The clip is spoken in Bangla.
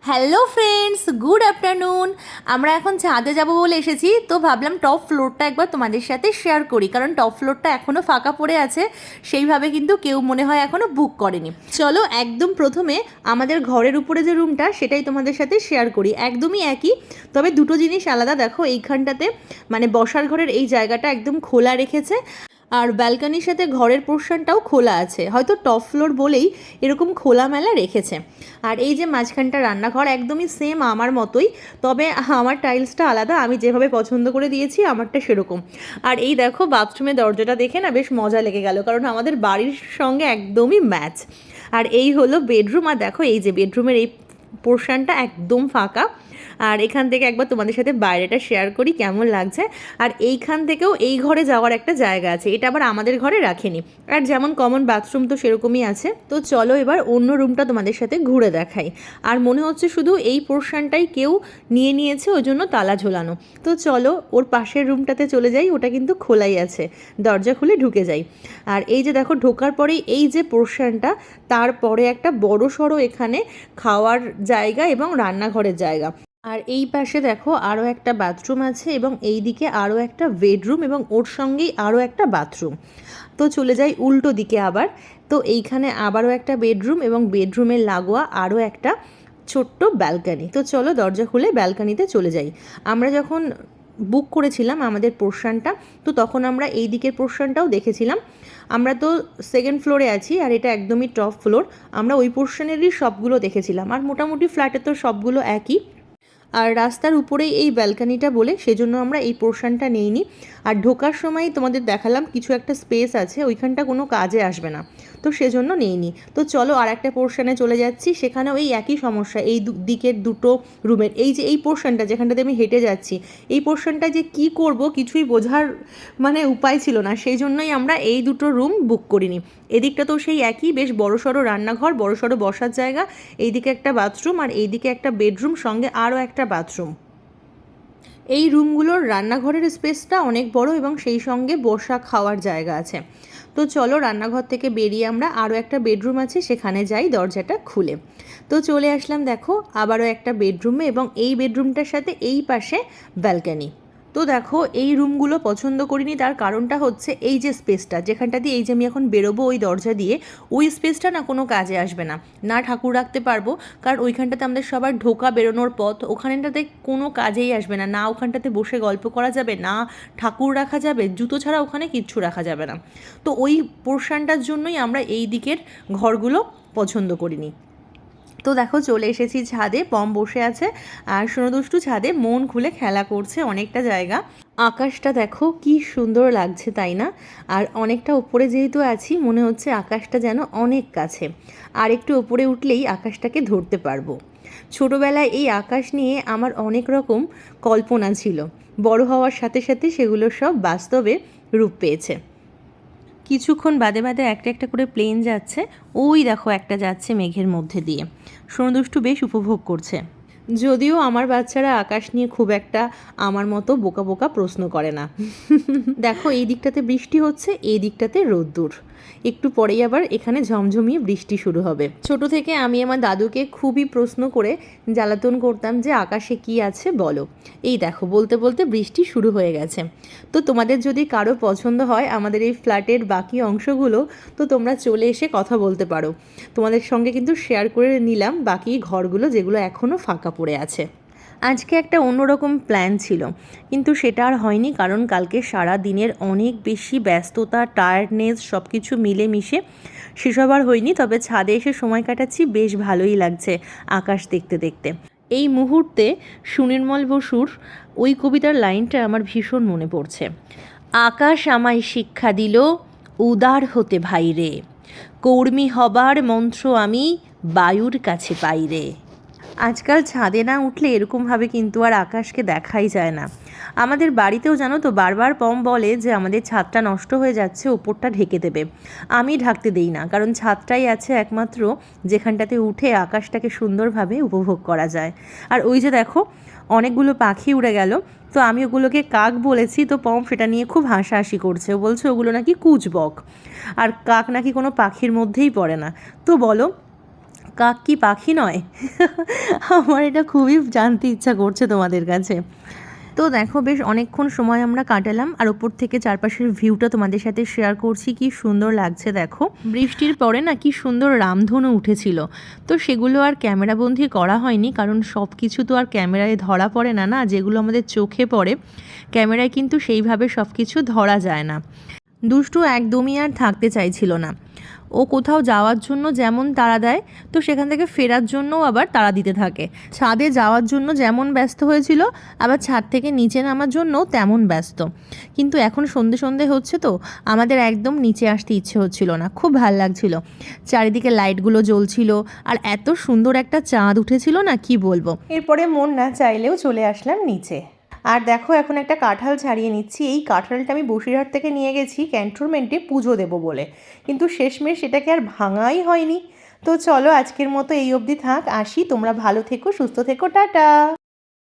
Hello friends, good afternoon. আমরা এখন ছাদে যাব বলে এসেছি, তো ভাবলাম টপ ফ্লোরটা একবার তোমাদের সাথে শেয়ার করি, কারণ টপ ফ্লোরটা এখনও ফাঁকা পড়ে আছে। সেইভাবে কিন্তু কেউ মনে হয় এখনও বুক করেনি। চলো একদম প্রথমে আমাদের ঘরের উপরে যে রুমটা সেটাই তোমাদের সাথে শেয়ার করি। একদমই একই, তবে দুটো জিনিস আলাদা। দেখো এইখানটাতে মানে বসার ঘরের এই জায়গাটা একদম খোলা রেখেছে, আর ব্যালকনির সাথে ঘরের পোর্শনটাও খোলা আছে, হয়তো টপ ফ্লোর বলেই এরকম খোলামেলা রেখেছে। আর এই যে মাঝখানটা রান্নাঘর একদমই সেম আমার মতোই, তবে আমার টাইলসটা আলাদা, আমি যেভাবে পছন্দ করে দিয়েছি আমারটা সেরকম। আর এই দেখো বাথরুমের দরজাটা দেখে না বেশ মজা লেগে গেল, কারণ আমাদের বাড়ির সঙ্গে একদমই ম্যাচ। আর এই হলো বেডরুম, আর দেখো এই যে বেডরুমের এই পোর্শনটা একদম ফাঁকা। আর এখান থেকে একবার তোমাদের সাথে বাইরেটা শেয়ার করি কেমন লাগছে। আর এইখান থেকেও এই ঘরে যাওয়ার একটা জায়গা আছে, এটা আবার আমাদের ঘরে রাখেনি। আর যেমন কমন বাথরুম তো সেরকমই আছে। তো চলো এবার অন্য রুমটা তোমাদের সাথে ঘুরে দেখাই। আর মনে হচ্ছে শুধু এই পোর্শনটাই কেউ নিয়ে নিয়েছে, ওই জন্য তালা ঝোলানো। তো চলো ওর পাশের রুমটাতে চলে যাই, ওটা কিন্তু খোলাই আছে, দরজা খুলে ঢুকে যাই। আর এই যে দেখো ঢোকার পরেই এই যে পোর্শনটা, তারপরে একটা বড় সড়ো এখানে খাওয়ার জায়গা এবং রান্নাঘরের জায়গা। আর এই পাশে দেখো আরও একটা বাথরুম আছে, এবং এই দিকে আরও একটা বেডরুম, এবং ওর সঙ্গেই আরও একটা বাথরুম। তো চলে যাই উল্টো দিকে আবার। তো এইখানে আবারও একটা বেডরুম, এবং বেডরুমের লাগোয়া আরও একটা ছোট্ট ব্যালকানি। তো চলো দরজা খুলে ব্যালকানিতে চলে যাই। আমরা যখন বুক করেছিলাম আমাদের পোর্শনটা, তো তখন আমরা এই দিকের পোর্শনটাও দেখেছিলাম। আমরা তো সেকেন্ড ফ্লোরে আছি, আর এটা একদমই টপ ফ্লোর। আমরা ওই পোর্শনেরই সবগুলো দেখেছিলাম, আর মোটামুটি ফ্ল্যাটে তো সবগুলো একই। আর রাস্তার উপরেই এই ব্যালকানিটা বলে সেজন্য আমরা এই পোর্শনটা নিইনি। আর ঢোকার সময় তোমাদের দেখালাম কিছু একটা স্পেস আছে, ওইখানটা কোনো কাজে আসবে না, তো সেজন্য নিইনি। তো চলো আর একটা পোর্শনে চলে যাচ্ছি, সেখানেও এই একই সমস্যা। এই দিকের দুটো রুমের এই যে এই পোর্শনটা যেখানটাতে আমি হেঁটে যাচ্ছি, এই পোর্শনটা যে কি করব কিছুই বোঝার মানে উপায় ছিল না, সেই জন্যই আমরা এই দুটো রুম বুক করিনি। এদিকটা তো সেই একই, বেশ বড়সড় রান্নাঘর, বড়সড় বসার জায়গা, এইদিকে একটা বাথরুম, আর এইদিকে একটা বেডরুম, সঙ্গে আরও একটা বাথরুম। এই রুমগুলোর রান্নাঘরের স্পেসটা অনেক বড়, এবং সেই সঙ্গে বসা খাওয়ার জায়গা আছে। তো চলো রান্নাঘর থেকে বেরিয়ে আমরা আরও একটা বেডরুম আছে সেখানে যাই দরজাটা খুলে। তো চলে আসলাম দেখো আবারও একটা বেডরুমে, এবং এই বেডরুমটার সাথে এই পাশে ব্যালকানি। তো দেখো এই রুমগুলো পছন্দ করিনি, তার কারণটা হচ্ছে এই যে স্পেসটা যেখানটা দিয়ে এই যে আমি এখন বেরোবো ওই দরজা দিয়ে, ওই স্পেসটা না কোনো কাজে আসবে না, না ঠাকুর রাখতে পারবো, কারণ ওইখানটাতে আমাদের সবার ঢোকা বেরোনোর পথ, ওখানটাতে কোনো কাজেই আসবে না, না ওখানটাতে বসে গল্প করা যাবে, না ঠাকুর রাখা যাবে, জুতো ছাড়া ওখানে কিচ্ছু রাখা যাবে না। তো ওই পোর্শনটার জন্যই আমরা এই দিকের ঘরগুলো পছন্দ করিনি। তো দেখো চলে এসেছি ছাদে, পম বসে আছে আর সোনদুষ্টু ছাদে মন খুলে খেলা করছে অনেকটা জায়গা। আকাশটা দেখো কি সুন্দর লাগছে, তাই না? আর অনেকটা ওপরে যেহেতু আছি মনে হচ্ছে আকাশটা যেন অনেক কাছে, আর একটু ওপরে উঠলেই আকাশটাকে ধরতে পারবো। ছোটোবেলায় এই আকাশ নিয়ে আমার অনেক রকম কল্পনা ছিল, বড় হওয়ার সাথে সাথে সেগুলো সব বাস্তবে রূপ পেয়েছে। কিছুক্ষণ বাদে বাদে একটা একটা করে প্লেন যাচ্ছে, ওই দেখো একটা যাচ্ছে মেঘের মধ্যে দিয়ে। সোনদুষ্টু বেশ উপভোগ করছে। যদিও আমার বাচ্চারা আকাশ নিয়ে খুব একটা আমার মতো বোকা বোকা প্রশ্ন করে না। দেখো এই দিকটাতে বৃষ্টি হচ্ছে, এই দিকটাতে রোদ্দুর। একটু পরেই আবার এখানে ঝমঝমিয়ে বৃষ্টি শুরু হবে। ছোট থেকে আমি আমার দাদুকে খুবই প্রশ্ন করে জ্বালাতন করতাম যে আকাশে কি আছে বলো। এই দেখো বলতে বলতে বৃষ্টি শুরু হয়ে গেছে। তো তোমাদের যদি কারো পছন্দ হয় আমাদের এই ফ্ল্যাটের বাকি অংশগুলো, তো তোমরা চলে এসে কথা বলতে পারো। তোমাদের সঙ্গে কিন্তু শেয়ার করে নিলাম বাকি ঘরগুলো যেগুলো এখনও ফাঁকা পড়ে আছে। আজকে একটা অন্যরকম প্ল্যান ছিল, কিন্তু সেটা আর হয়নি, কারণ কালকে সারা দিনের অনেক বেশি ব্যস্ততা, টায়ার্ডনেস সব কিছু মিলেমিশে সেসব আর হয়নি। তবে ছাদে এসে সময় কাটাচ্ছি, বেশ ভালোই লাগছে আকাশ দেখতে দেখতে। এই মুহূর্তে সুনির্মল বসুর ওই কবিতার লাইনটা আমার ভীষণ মনে পড়ছে। আকাশ আমায় শিক্ষা দিল উদার হতে ভাইরে, কর্মী হবার মন্ত্র আমি বায়ুর কাছে পাইরে। আজকাল ছাদে না উঠলে এরকমভাবে কিন্তু আর আকাশকে দেখাই যায় না। আমাদের বাড়িতেও জানো তো বারবার পম বলে যে আমাদের ছাদটা নষ্ট হয়ে যাচ্ছে, ওপরটা ঢেকে দেবে। আমি ঢাকতে দেই না, কারণ ছাদটাই আছে একমাত্র যেখানটাতে উঠে আকাশটাকে সুন্দরভাবে উপভোগ করা যায়। আর ওই যে দেখো অনেকগুলো পাখি উড়ে গেল, তো আমি ওগুলোকে কাক বলেছি, তো পম সেটা নিয়ে খুব হাসাহাসি করছে, ও বলছে ওগুলো নাকি কুচবক, আর কাক নাকি কোনো পাখির মধ্যেই পড়ে না। তো বলো কাক কি পাখি নয়? আমার এটা খুবই জানতে ইচ্ছা করছে তোমাদের কাছে। তো দেখো বেশ অনেকক্ষণ সময় আমরা কাটালাম, আর ওপর থেকে চারপাশের ভিউটা তোমাদের সাথে শেয়ার করছি। কি সুন্দর লাগছে দেখো। বৃষ্টির পরে না কি সুন্দর রামধনু উঠেছিল, তো সেগুলো আর ক্যামেরাবন্দি করা হয়নি, কারণ সব কিছু তো আর ক্যামেরায় ধরা পড়ে না, না যেগুলো আমাদের চোখে পড়ে ক্যামেরায় কিন্তু সেইভাবে সব কিছু ধরা যায় না। দুষ্টু একদমই আর থাকতে চাইছিল না। ও কোথাও যাওয়ার জন্য যেমন তাড়া দেয়, তো সেখান থেকে ফেরার জন্যও আবার তাড়া দিতে থাকে। ছাদে যাওয়ার জন্য যেমন ব্যস্ত হয়েছিল, আবার ছাদ থেকে নিচে নামার জন্যও তেমন ব্যস্ত। কিন্তু এখন সন্ধে সন্ধে হচ্ছে, তো আমাদের একদম নিচে আসতে ইচ্ছে হচ্ছিল না। খুব ভাল লাগছিল, চারিদিকে লাইটগুলো জ্বলছিল, আর এত সুন্দর একটা চাঁদ উঠেছিল না, কি বলবো। এরপরে মন না চাইলেও চলে আসলাম নিচে। আর দেখো এখন একটা কাঁঠাল ছাড়িয়ে নিচ্ছি। এই কাঁঠালটা আমি বসিরহাট থেকে নিয়ে গেছি ক্যান্টনমেন্টে পুজো দেবো বলে, কিন্তু শেষমেশ সেটাকে আর ভাঙাই হয়নি। তো চলো আজকের মতো এই অবধি থাক, আসি। তোমরা ভালো থেকো, সুস্থ থেকো, টাটা।